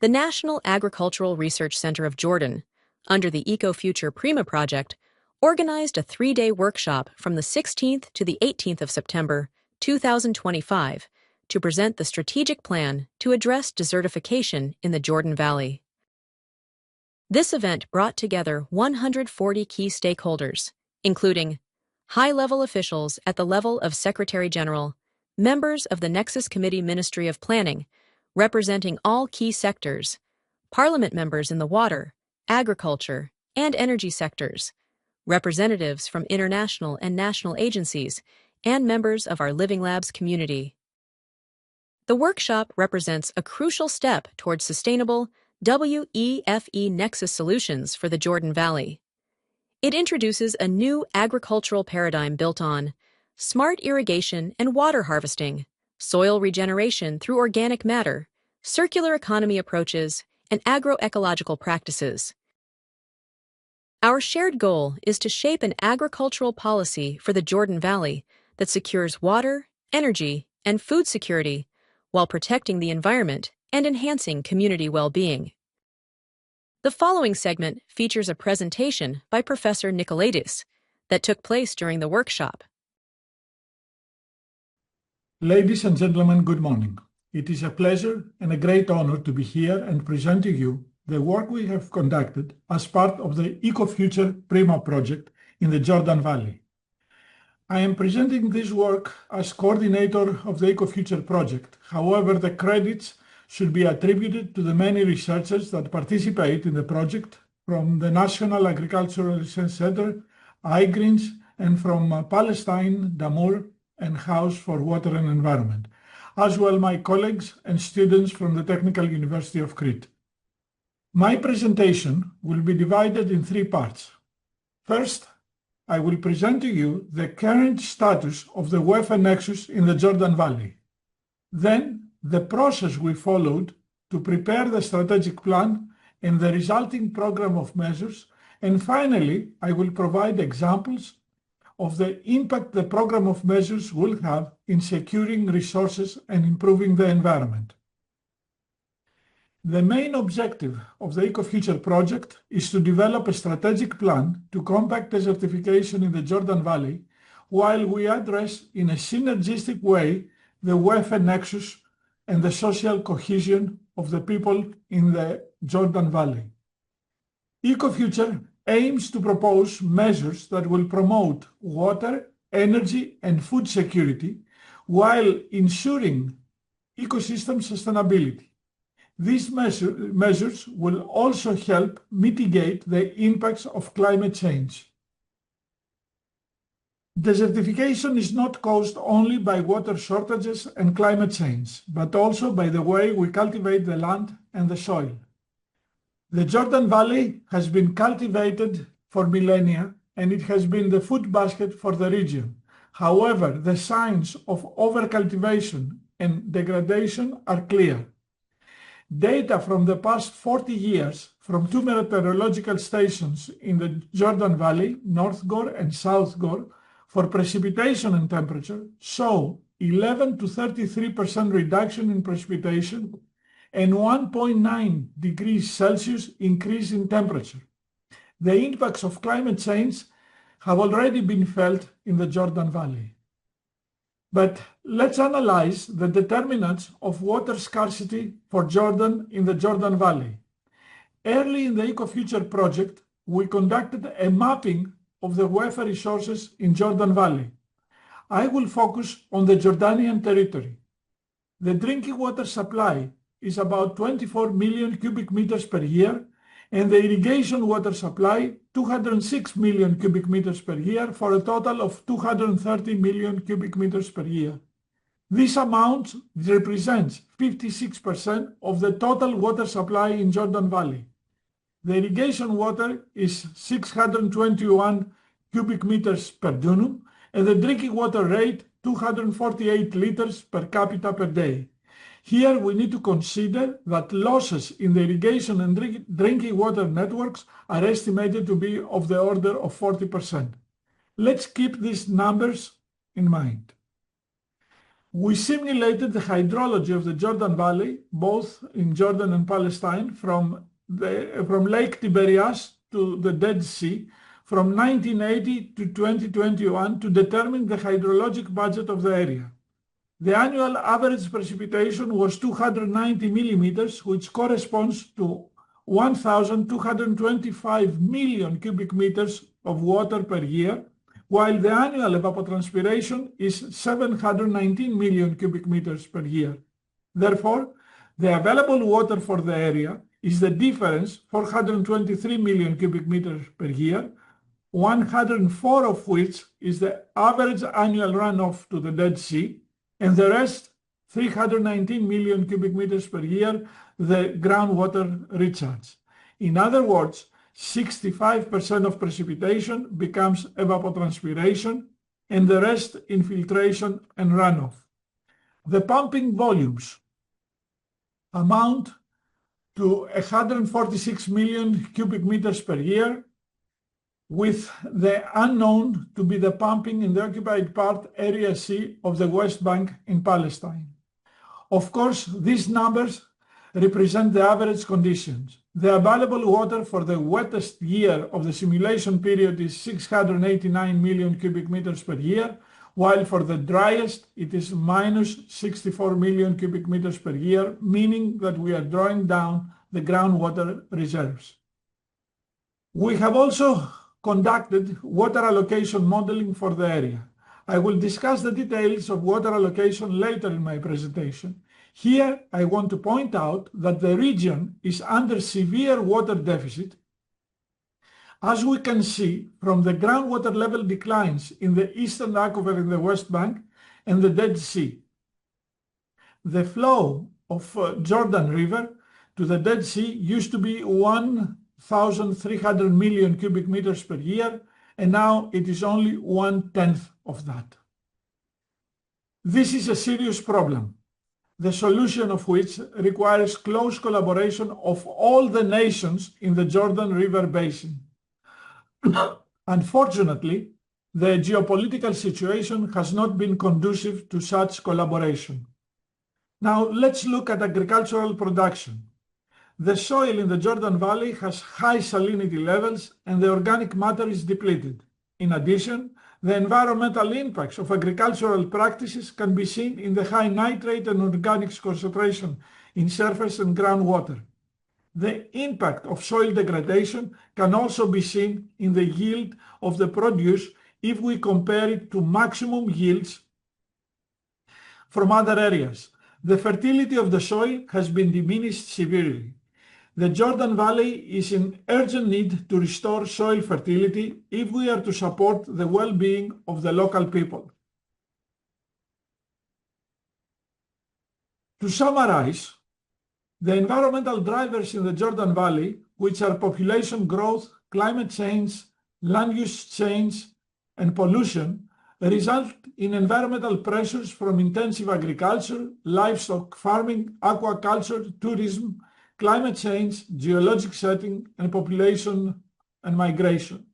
The National Agricultural Research Center of Jordan, under the EcoFuture Prima project, organized a 3-day workshop from the 16th to the 18th of September 2025 to present the strategic plan to address desertification in the Jordan Valley. This event brought together 140 key stakeholders, including high-level officials at the level of Secretary General, members of the Nexus Committee Ministry of Planning, representing all key sectors, Parliament members in the water, agriculture, and energy sectors, representatives from international and national agencies, and members of our Living Labs community. The workshop represents a crucial step towards sustainable WEFE Nexus solutions for the Jordan Valley. It introduces a new agricultural paradigm built on smart irrigation and water harvesting, soil regeneration through organic matter, circular economy approaches, and agroecological practices. Our shared goal is to shape an agricultural policy for the Jordan Valley that secures water, energy, and food security while protecting the environment and enhancing community well-being. The following segment features a presentation by Professor Nikolaidis that took place during the workshop. Ladies and gentlemen, good morning. It is a pleasure and a great honor to be here and present to you the work we have conducted as part of the EcoFuture Prima project in the Jordan Valley. I am presenting this work as coordinator of the EcoFuture project. However, the credits should be attributed to the many researchers that participate in the project from the National Agricultural Research Center, iGreens, and from Palestine, Damour, and House for Water and Environment, as well my colleagues and students from the Technical University of Crete. My presentation will be divided in 3 parts. First, I will present to you the current status of the WEFE Nexus in the Jordan Valley. Then, the process we followed to prepare the strategic plan and the resulting program of measures, and finally, I will provide examples of the impact the program of measures will have in securing resources and improving the environment. The main objective of the EcoFuture project is to develop a strategic plan to combat desertification in the Jordan Valley while we address in a synergistic way the WEFE nexus and the social cohesion of the people in the Jordan Valley. EcoFuture aims to propose measures that will promote water, energy, and food security while ensuring ecosystem sustainability. These measures will also help mitigate the impacts of climate change. Desertification is not caused only by water shortages and climate change, but also by the way we cultivate the land and the soil. The Jordan Valley has been cultivated for millennia, and it has been the food basket for the region. However, the signs of overcultivation and degradation are clear. Data from the past 40 years from 2 meteorological stations in the Jordan Valley, North Gore and South Gore, for precipitation and temperature show 11 to 33% reduction in precipitation and 1.9 degrees Celsius increase in temperature. The impacts of climate change have already been felt in the Jordan Valley. But let's analyze the determinants of water scarcity for Jordan in the Jordan Valley. Early in the EcoFuture project, we conducted a mapping of the WEFE resources in Jordan Valley. I will focus on the Jordanian territory. The drinking water supply is about 24 million cubic meters per year, and the irrigation water supply 206 million cubic meters per year for a total of 230 million cubic meters per year. This amount represents 56% of the total water supply in Jordan Valley. The irrigation water is 621 cubic meters per dönum, and the drinking water rate 248 liters per capita per day. Here we need to consider that losses in the irrigation and drinking water networks are estimated to be of the order of 40%. Let's keep these numbers in mind. We simulated the hydrology of the Jordan Valley, both in Jordan and Palestine, from Lake Tiberias to the Dead Sea, from 1980 to 2021 to determine the hydrologic budget of the area. The annual average precipitation was 290 millimeters, which corresponds to 1,225 million cubic meters of water per year, while the annual evapotranspiration is 719 million cubic meters per year. Therefore, the available water for the area is the difference, 423 million cubic meters per year, 104 of which is the average annual runoff to the Dead Sea, and the rest, 319 million cubic meters per year, the groundwater recharge. In other words, 65% of precipitation becomes evapotranspiration, and the rest infiltration and runoff. The pumping volumes amount to 146 million cubic meters per year, with the unknown to be the pumping in the occupied part, Area C, of the West Bank in Palestine. Of course, these numbers represent the average conditions. The available water for the wettest year of the simulation period is 689 million cubic meters per year, while for the driest it is minus 64 million cubic meters per year, meaning that we are drawing down the groundwater reserves. We have also conducted water allocation modeling for the area. I will discuss the details of water allocation later in my presentation. Here, I want to point out that the region is under severe water deficit, as we can see from the groundwater level declines in the eastern aquifer in the West Bank and the Dead Sea. The flow of Jordan River to the Dead Sea used to be 1,300 million cubic meters per year, and now it is only 1/10 of that. This is a serious problem, the solution of which requires close collaboration of all the nations in the Jordan River Basin. Unfortunately, the geopolitical situation has not been conducive to such collaboration. Now let's look at agricultural production. The soil in the Jordan Valley has high salinity levels and the organic matter is depleted. In addition, the environmental impacts of agricultural practices can be seen in the high nitrate and organics concentration in surface and groundwater. The impact of soil degradation can also be seen in the yield of the produce if we compare it to maximum yields from other areas. The fertility of the soil has been diminished severely. The Jordan Valley is in urgent need to restore soil fertility if we are to support the well-being of the local people. To summarize, the environmental drivers in the Jordan Valley, which are population growth, climate change, land use change, and pollution, result in environmental pressures from intensive agriculture, livestock farming, aquaculture, tourism, climate change, geologic setting, and population and migration.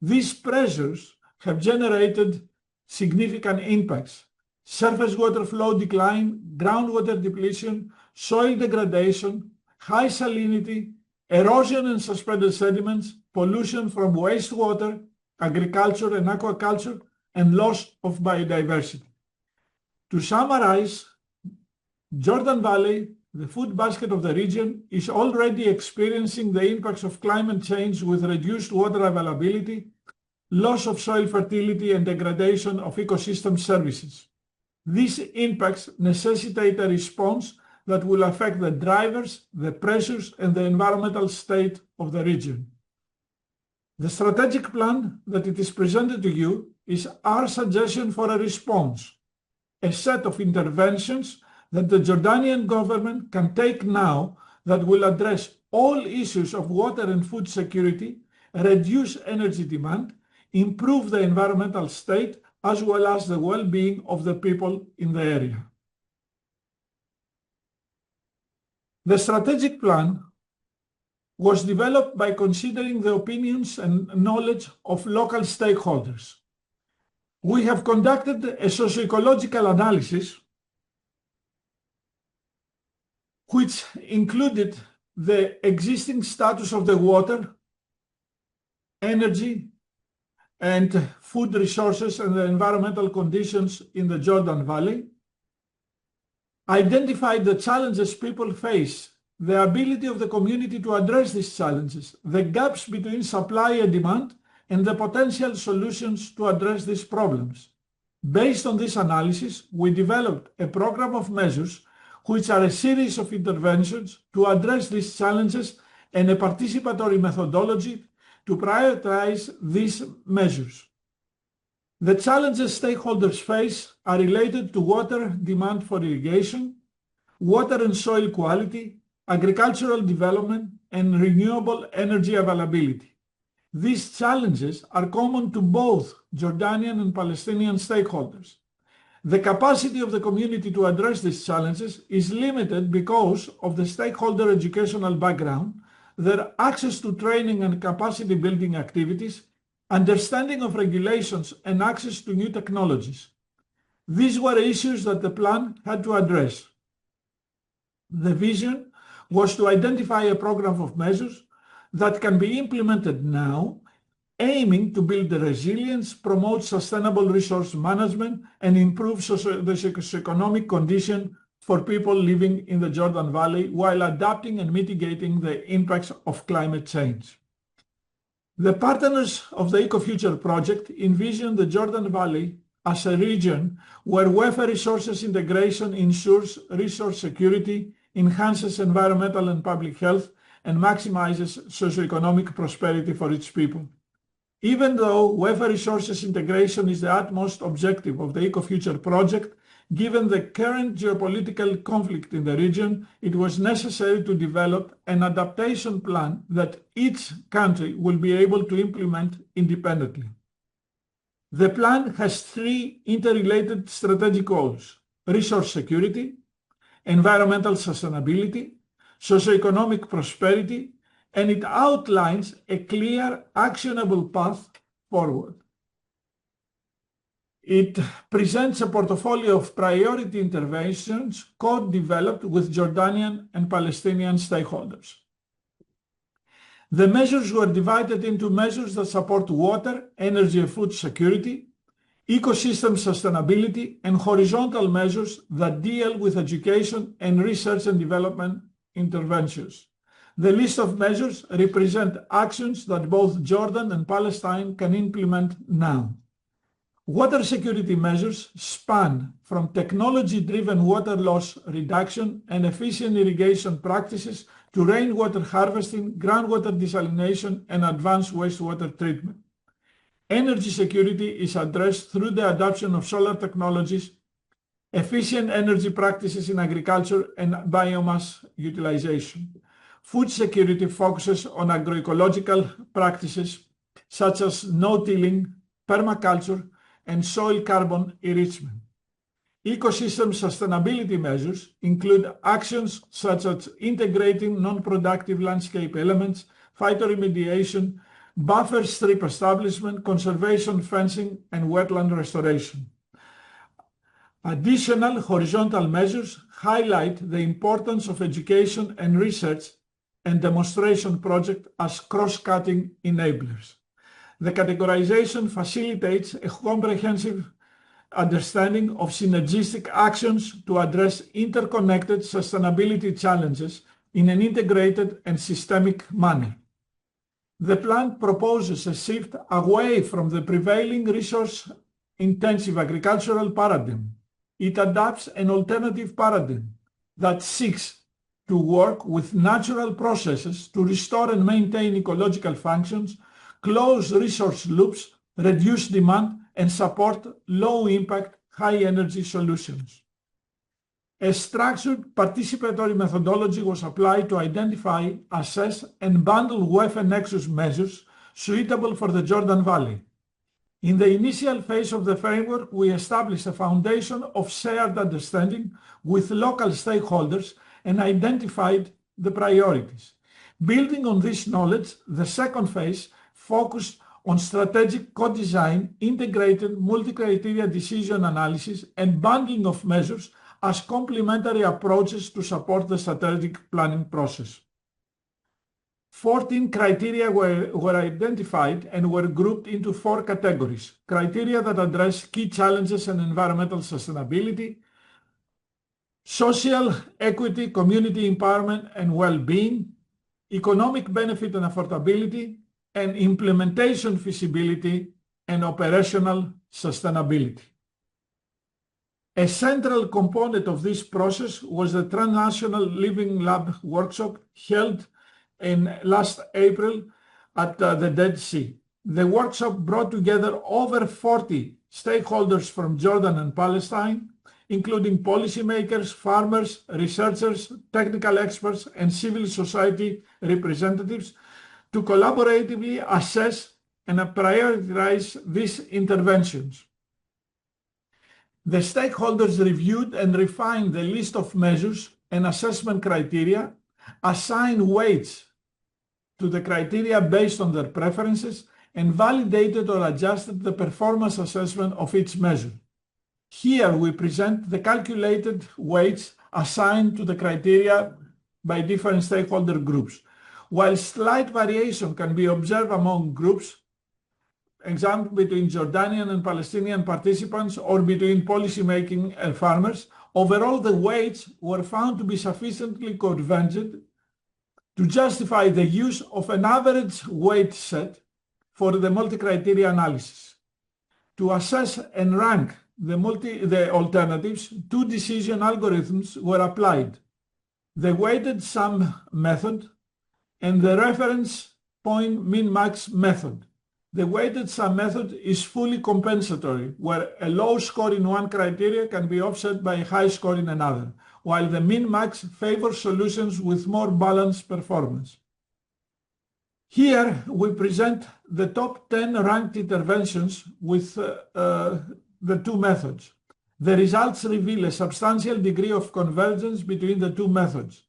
These pressures have generated significant impacts: surface water flow decline, groundwater depletion, soil degradation, high salinity, erosion and suspended sediments, pollution from wastewater, agriculture and aquaculture, and loss of biodiversity. To summarize, Jordan Valley, the food basket of the region, is already experiencing the impacts of climate change with reduced water availability, loss of soil fertility, and degradation of ecosystem services. These impacts necessitate a response that will affect the drivers, the pressures, and the environmental state of the region. The strategic plan that it is presented to you is our suggestion for a response, a set of interventions that the Jordanian government can take now that will address all issues of water and food security, reduce energy demand, improve the environmental state, as well as the well-being of the people in the area. The strategic plan was developed by considering the opinions and knowledge of local stakeholders. We have conducted a socio-ecological analysis which included the existing status of the water, energy, and food resources and the environmental conditions in the Jordan Valley, identified the challenges people face, the ability of the community to address these challenges, the gaps between supply and demand, and the potential solutions to address these problems. Based on this analysis, we developed a program of measures which are a series of interventions to address these challenges and a participatory methodology to prioritize these measures. The challenges stakeholders face are related to water demand for irrigation, water and soil quality, agricultural development, and renewable energy availability. These challenges are common to both Jordanian and Palestinian stakeholders. The capacity of the community to address these challenges is limited because of the stakeholder educational background, their access to training and capacity building activities, understanding of regulations, and access to new technologies. These were issues that the plan had to address. The vision was to identify a program of measures that can be implemented now, aiming to build the resilience, promote sustainable resource management, and improve the socioeconomic condition for people living in the Jordan Valley while adapting and mitigating the impacts of climate change. The partners of the EcoFuture project envision the Jordan Valley as a region where welfare resources integration ensures resource security, enhances environmental and public health, and maximizes socioeconomic prosperity for its people. Even though welfare resources integration is the utmost objective of the EcoFuture project, given the current geopolitical conflict in the region, it was necessary to develop an adaptation plan that each country will be able to implement independently. The plan has three interrelated strategic goals: resource security, environmental sustainability, socioeconomic prosperity, and it outlines a clear, actionable path forward. It presents a portfolio of priority interventions co-developed with Jordanian and Palestinian stakeholders. The measures were divided into measures that support water, energy and food security, ecosystem sustainability, and horizontal measures that deal with education and research and development interventions. The list of measures represent actions that both Jordan and Palestine can implement now. Water security measures span from technology-driven water loss reduction and efficient irrigation practices to rainwater harvesting, groundwater desalination, and advanced wastewater treatment. Energy security is addressed through the adoption of solar technologies, efficient energy practices in agriculture, and biomass utilization. Food security focuses on agroecological practices such as no-tilling, permaculture, and soil carbon enrichment. Ecosystem sustainability measures include actions such as integrating non-productive landscape elements, phytoremediation, buffer strip establishment, conservation fencing, and wetland restoration. Additional horizontal measures highlight the importance of education and research and demonstration projects as cross-cutting enablers. The categorization facilitates a comprehensive understanding of synergistic actions to address interconnected sustainability challenges in an integrated and systemic manner. The plan proposes a shift away from the prevailing resource-intensive agricultural paradigm. It adopts an alternative paradigm that seeks to work with natural processes to restore and maintain ecological functions, close resource loops, reduce demand, and support low-impact, high-energy solutions. A structured participatory methodology was applied to identify, assess, and bundle welfare nexus measures suitable for the Jordan Valley. In the initial phase of the framework, we established a foundation of shared understanding with local stakeholders and identified the priorities. Building on this knowledge, the second phase focused on strategic co-design, integrated multi-criteria decision analysis, and bundling of measures as complementary approaches to support the strategic planning process. 14 criteria were identified and were grouped into 4 categories: criteria that address key challenges and environmental sustainability, social equity, community empowerment and well-being, economic benefit and affordability, and implementation feasibility and operational sustainability. A central component of this process was the Transnational Living Lab workshop held in last April at the Dead Sea. The workshop brought together over 40 stakeholders from Jordan and Palestine, including policymakers, farmers, researchers, technical experts, and civil society representatives, to collaboratively assess and prioritize these interventions. The stakeholders reviewed and refined the list of measures and assessment criteria, assigned weights to the criteria based on their preferences, and validated or adjusted the performance assessment of each measure. Here we present the calculated weights assigned to the criteria by different stakeholder groups. While slight variation can be observed among groups, example between Jordanian and Palestinian participants or between policymaking and farmers, overall the weights were found to be sufficiently convergent to justify the use of an average weight set for the multi-criteria analysis. To assess and rank the alternatives, 2 decision algorithms were applied: the weighted sum method and the reference point min-max method. The weighted sum method is fully compensatory, where a low score in one criteria can be offset by a high score in another, while the min-max favors solutions with more balanced performance. Here we present the top 10 ranked interventions with the 2 methods. The results reveal a substantial degree of convergence between the 2 methods.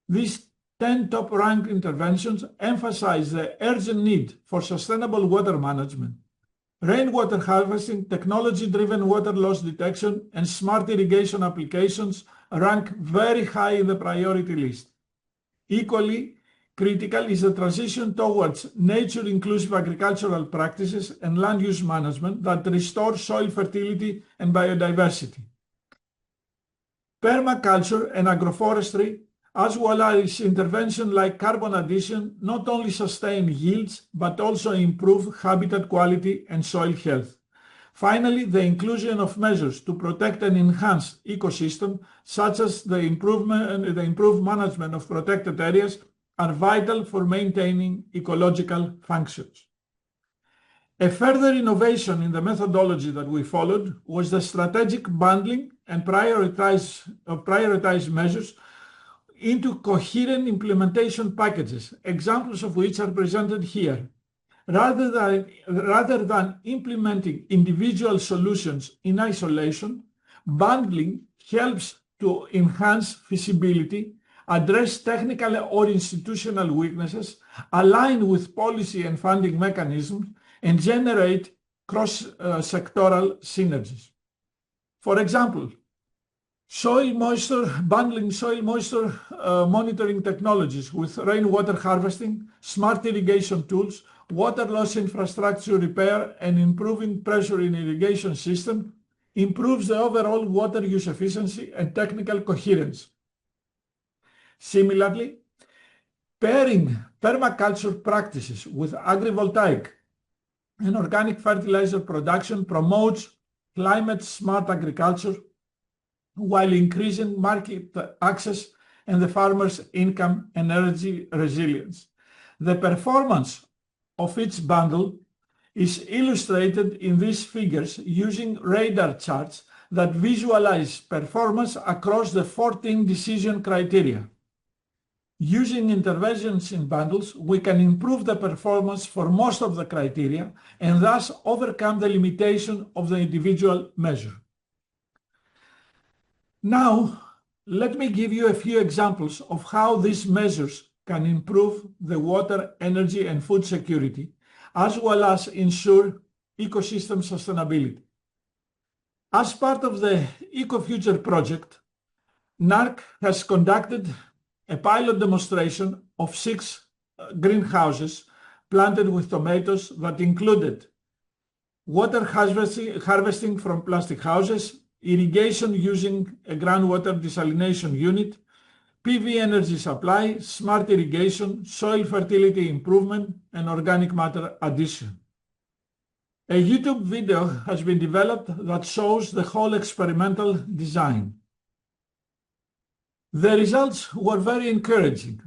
These 10 top-ranked interventions emphasize the urgent need for sustainable water management. Rainwater harvesting, technology-driven water loss detection, and smart irrigation applications rank very high in the priority list. Equally critical is the transition towards nature-inclusive agricultural practices and land use management that restore soil fertility and biodiversity. Permaculture and agroforestry, as well as interventions like carbon addition, not only sustain yields but also improve habitat quality and soil health. Finally, the inclusion of measures to protect and enhance ecosystem, such as the improved management of protected areas, are vital for maintaining ecological functions. A further innovation in the methodology that we followed was the strategic bundling and prioritized measures into coherent implementation packages, examples of which are presented here. Rather than implementing individual solutions in isolation, bundling helps to enhance feasibility, address technical or institutional weaknesses, align with policy and funding mechanisms, and generate cross-sectoral synergies. For example, bundling soil moisture monitoring technologies with rainwater harvesting, smart irrigation tools, water loss infrastructure repair, and improving pressure in irrigation system improves the overall water use efficiency and technical coherence. Similarly, pairing permaculture practices with agrivoltaic and organic fertilizer production promotes climate-smart agriculture while increasing market access and the farmers' income and energy resilience. The performance of each bundle is illustrated in these figures using radar charts that visualize performance across the 14 decision criteria. Using interventions in bundles, we can improve the performance for most of the criteria and thus overcome the limitation of the individual measure. Now, let me give you a few examples of how these measures can improve the water, energy, and food security, as well as ensure ecosystem sustainability. As part of the EcoFuture project, NARC has conducted a pilot demonstration of 6 greenhouses planted with tomatoes that included water harvesting from plastic houses, irrigation using a groundwater desalination unit, PV energy supply, smart irrigation, soil fertility improvement, and organic matter addition. A YouTube video has been developed that shows the whole experimental design. The results were very encouraging.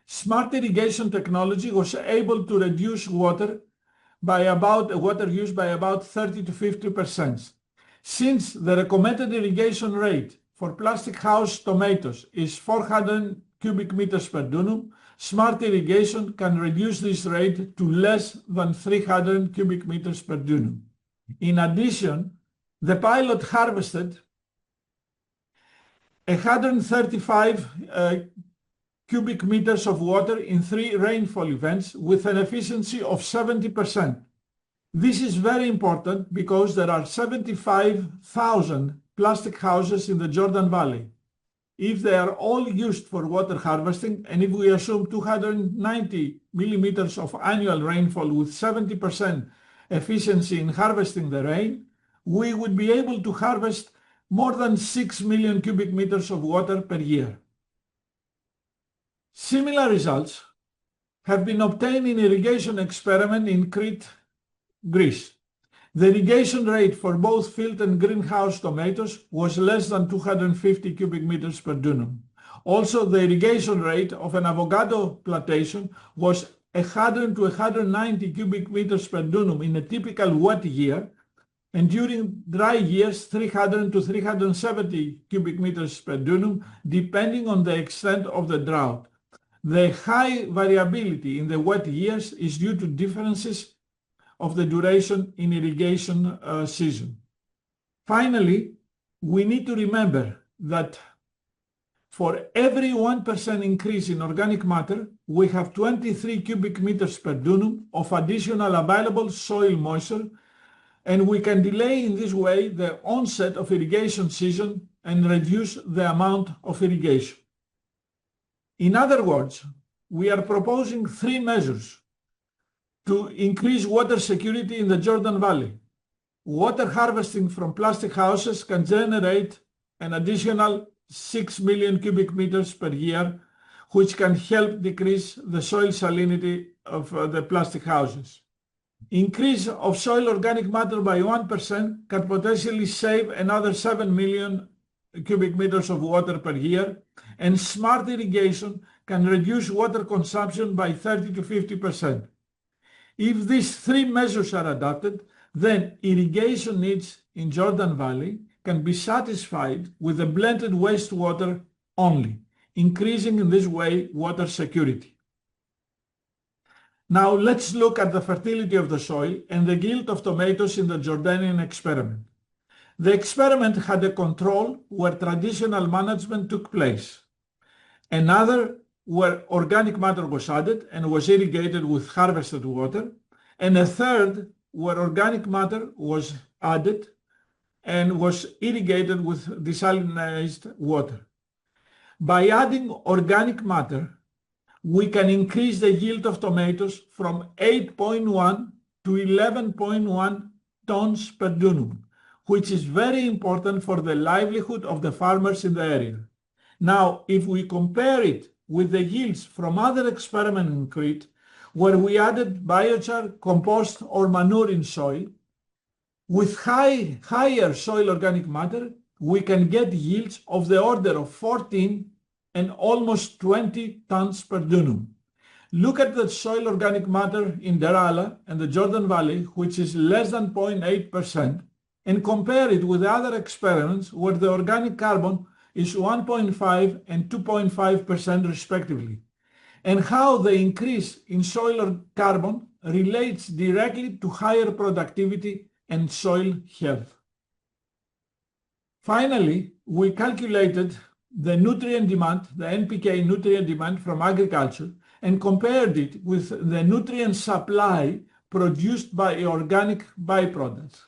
Smart irrigation technology was able to reduce water use by about 30 to 50%. Since the recommended irrigation rate for plastic house tomatoes is 400 cubic meters per dунum, smart irrigation can reduce this rate to less than 300 cubic meters per dунum. In addition, the pilot harvested 135 cubic meters of water in 3 rainfall events with an efficiency of 70%. This is very important because there are 75,000 plastic houses in the Jordan Valley. If they are all used for water harvesting, and if we assume 290 millimeters of annual rainfall with 70% efficiency in harvesting the rain, we would be able to harvest more than 6 million cubic meters of water per year. Similar results have been obtained in irrigation experiment in Crete, Greece. The irrigation rate for both field and greenhouse tomatoes was less than 250 cubic meters per dунum. Also, the irrigation rate of an avocado plantation was 100 to 190 cubic meters per dунum in a typical wet year, and during dry years 300 to 370 cubic meters per dунum, depending on the extent of the drought. The high variability in the wet years is due to differences of the duration in irrigation season. Finally, we need to remember that for every 1% increase in organic matter, we have 23 cubic meters per dунum of additional available soil moisture, and we can delay in this way the onset of irrigation season and reduce the amount of irrigation. In other words, we are proposing 3 measures to increase water security in the Jordan Valley. Water harvesting from plastic houses can generate an additional 6 million cubic meters per year, which can help decrease the soil salinity of the plastic houses. Increase of soil organic matter by 1% can potentially save another 7 million cubic meters of water per year, and smart irrigation can reduce water consumption by 30 to 50%. If these 3 measures are adopted, then irrigation needs in Jordan Valley can be satisfied with the blended wastewater only, increasing in this way water security. Now let's look at the fertility of the soil and the yield of tomatoes in the Jordanian experiment. The experiment had a control where traditional management took place, another where organic matter was added and was irrigated with harvested water, and a third where organic matter was added and was irrigated with desalinized water. By adding organic matter, we can increase the yield of tomatoes from 8.1 to 11.1 tons per dунum, which is very important for the livelihood of the farmers in the area. Now, if we compare it with the yields from other experiments in Crete, where we added biochar, compost, or manure in soil, with higher soil organic matter, we can get yields of the order of 14 and almost 20 tons per dунum. Look at the soil organic matter in Derala and the Jordan Valley, which is less than 0.8%, and compare it with other experiments where the organic carbon is 1.5 and 2.5% respectively, and how the increase in soil carbon relates directly to higher productivity and soil health. Finally, we calculated the nutrient demand, the NPK nutrient demand from agriculture, and compared it with the nutrient supply produced by organic byproducts.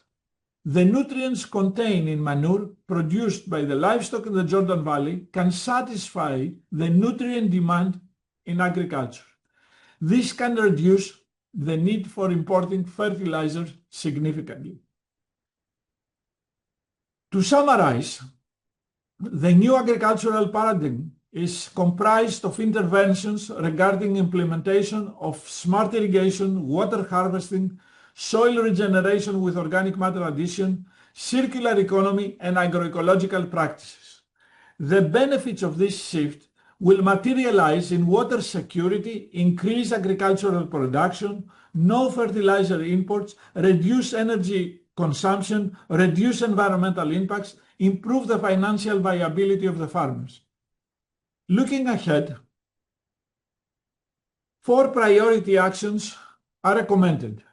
The nutrients contained in manure produced by the livestock in the Jordan Valley can satisfy the nutrient demand in agriculture. This can reduce the need for importing fertilizers significantly. To summarize, the new agricultural paradigm is comprised of interventions regarding implementation of smart irrigation, water harvesting, soil regeneration with organic matter addition, circular economy, and agroecological practices. The benefits of this shift will materialize in water security, increased agricultural production, no fertilizer imports, reduce energy consumption, reduce environmental impacts, improve the financial viability of the farmers. Looking ahead, 4 priority actions are recommended.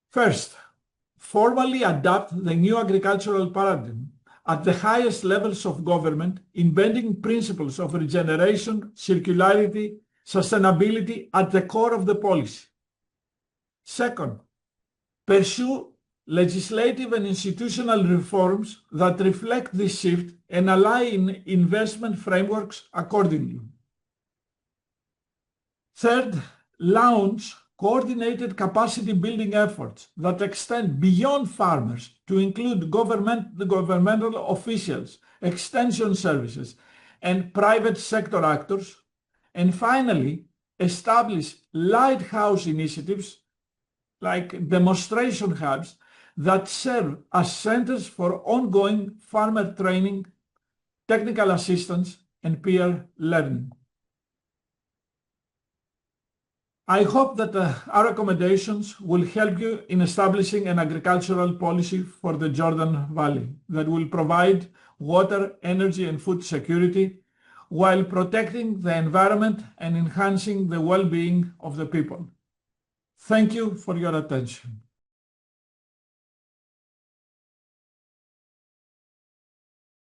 First, formally adopt the new agricultural paradigm at the highest levels of government, embedding principles of regeneration, circularity, sustainability at the core of the policy. Second, pursue legislative and institutional reforms that reflect this shift and align investment frameworks accordingly. Third, launch coordinated capacity building efforts that extend beyond farmers to include governmental officials, extension services, and private sector actors. And finally, establish lighthouse initiatives like demonstration hubs that serve as centers for ongoing farmer training, technical assistance, and peer learning. I hope that our recommendations will help you in establishing an agricultural policy for the Jordan Valley that will provide water, energy, and food security while protecting the environment and enhancing the well-being of the people. Thank you for your attention.